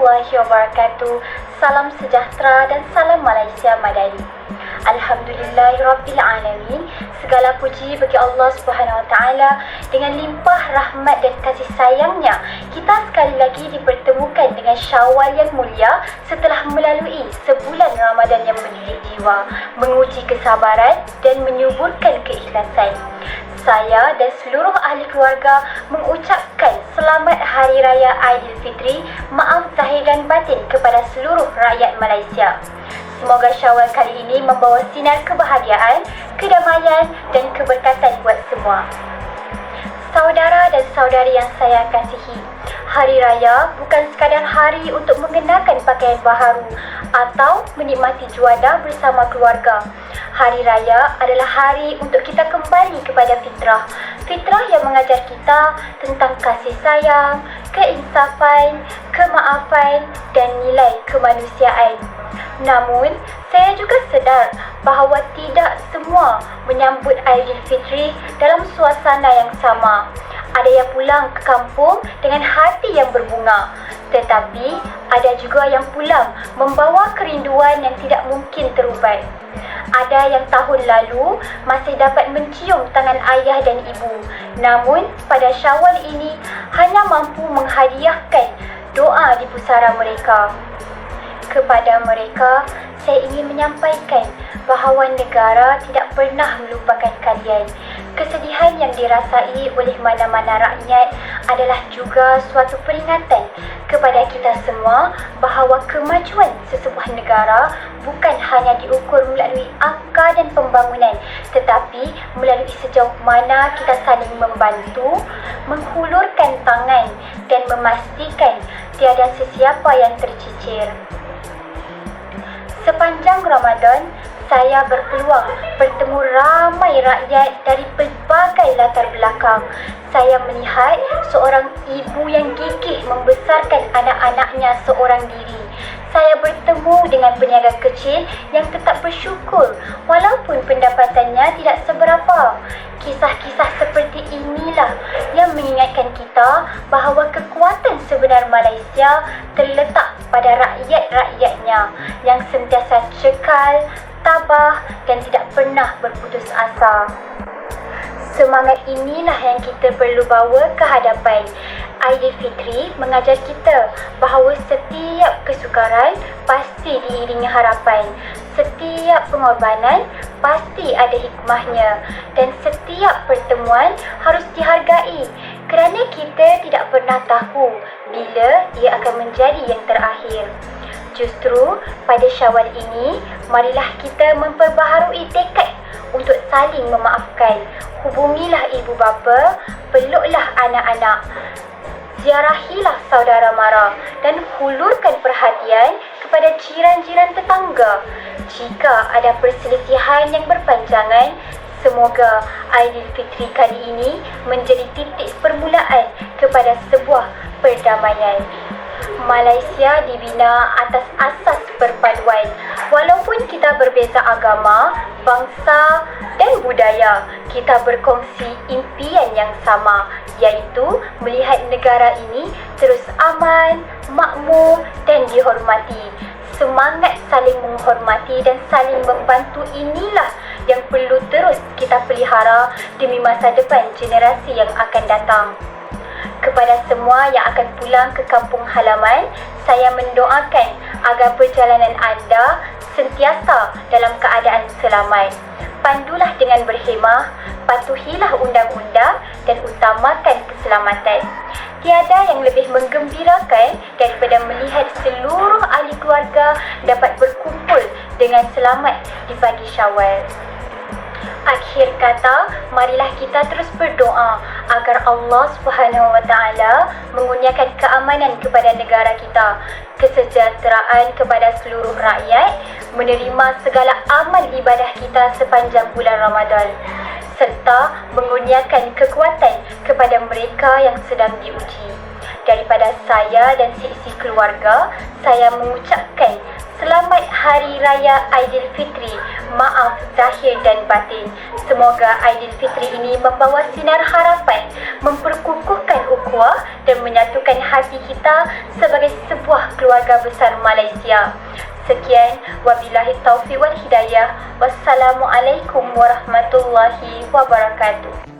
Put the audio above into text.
warahmatullahi wabarakatuh. Salam sejahtera dan salam Malaysia Madani. Alhamdulillahirrabbilalamin. Segala puji bagi Allah Subhanahu Wa Taala. Dengan limpah rahmat dan kasih sayangnya, kita sekali lagi dipertemukan dengan Syawal yang mulia setelah melalui sebulan Ramadan yang mendidik jiwa, menguji kesabaran dan menyuburkan keikhlasan. Saya dan seluruh ahli keluarga mengucapkan selamat Hari Raya Aidilfitri, maaf zahir dan batin kepada seluruh rakyat Malaysia. Semoga Syawal kali ini membawa sinar kebahagiaan, kedamaian dan keberkatan buat semua. Saudara dan saudari yang saya kasihi, Hari Raya bukan sekadar hari untuk mengenakan pakaian baharu atau menikmati juadah bersama keluarga. Hari Raya adalah hari untuk kita kembali kepada fitrah. Fitrah yang mengajar kita tentang kasih sayang, keinsafan, kemaafan dan nilai kemanusiaan. Namun, saya juga sedar bahawa tidak semua menyambut Aidilfitri dalam suasana yang sama. Ada yang pulang ke kampung dengan hati yang berbunga, tetapi ada juga yang pulang membawa kerinduan yang tidak mungkin terubat. Ada yang tahun lalu masih dapat mencium tangan ayah dan ibu, namun pada Syawal ini hanya mampu menghadiahkan doa di pusara mereka. Kepada mereka, saya ingin menyampaikan bahawa negara tidak pernah melupakan kalian. Kesedihan yang dirasai oleh mana-mana rakyat adalah juga suatu peringatan kepada kita semua bahawa kemajuan sesebuah negara bukan hanya diukur melalui angka dan pembangunan, tetapi melalui sejauh mana kita saling membantu, menghulurkan tangan dan memastikan tiada sesiapa yang tercicir. Sepanjang Ramadan, saya berpeluang bertemu ramai rakyat dari pelbagai latar belakang. Saya melihat seorang ibu yang gigih membesarkan anak-anaknya seorang diri. Saya bertemu dengan peniaga kecil yang tetap bersyukur walaupun pendapatannya tidak seberapa. Kisah-kisah seperti inilah yang mengingatkan kita bahawa kekuatan sebenar Malaysia terletak pada rakyat-rakyatnya yang sentiasa cekal, tabah dan tidak pernah berputus asa. Semangat inilah yang kita perlu bawa ke hadapan. Aidilfitri mengajar kita bahawa setiap kesukaran pasti diiringi harapan. Setiap pengorbanan pasti ada hikmahnya dan setiap pertemuan harus dihargai kerana kita tidak pernah tahu bila ia akan menjadi yang terakhir. Justru pada Syawal ini, marilah kita memperbaharui tekad untuk saling memaafkan. Hubungilah ibu bapa, peluklah anak-anak, ziarahilah saudara mara dan hulurkan perhatian kepada jiran-jiran tetangga. Jika ada perselisihan yang berpanjangan, semoga Aidilfitri kali ini menjadi titik permulaan kepada sebuah perdamaian. Malaysia dibina atas asas perpaduan. Walaupun kita berbeza agama, bangsa dan budaya, kita berkongsi impian yang sama, iaitu melihat negara ini terus aman, makmur dan dihormati. Semangat saling menghormati dan saling membantu inilah yang perlu terus kita pelihara demi masa depan generasi yang akan datang. Kepada semua yang akan pulang ke kampung halaman, saya mendoakan agar perjalanan anda sentiasa dalam keadaan selamat. Pandulah dengan berhemah, patuhilah undang-undang dan utamakan keselamatan. Tiada yang lebih menggembirakan daripada melihat seluruh ahli keluarga dapat berkumpul dengan selamat di pagi Syawal. Akhir kata, marilah kita terus berdoa agar Allah Subhanahu Wa Taala mengurniakan keamanan kepada negara kita, kesejahteraan kepada seluruh rakyat, menerima segala amal ibadah kita sepanjang bulan Ramadan, serta mengurniakan kekuatan kepada mereka yang sedang diuji. Daripada saya dan seisi keluarga, saya mengucapkan Selamat Hari Raya Aidilfitri, maaf zahir dan batin. Semoga Aidilfitri ini membawa sinar harapan, memperkukuhkan ukhuwah dan menyatukan hati kita sebagai sebuah keluarga besar Malaysia. Sekian, wabillahi taufiq wal hidayah. Wassalamualaikum warahmatullahi wabarakatuh.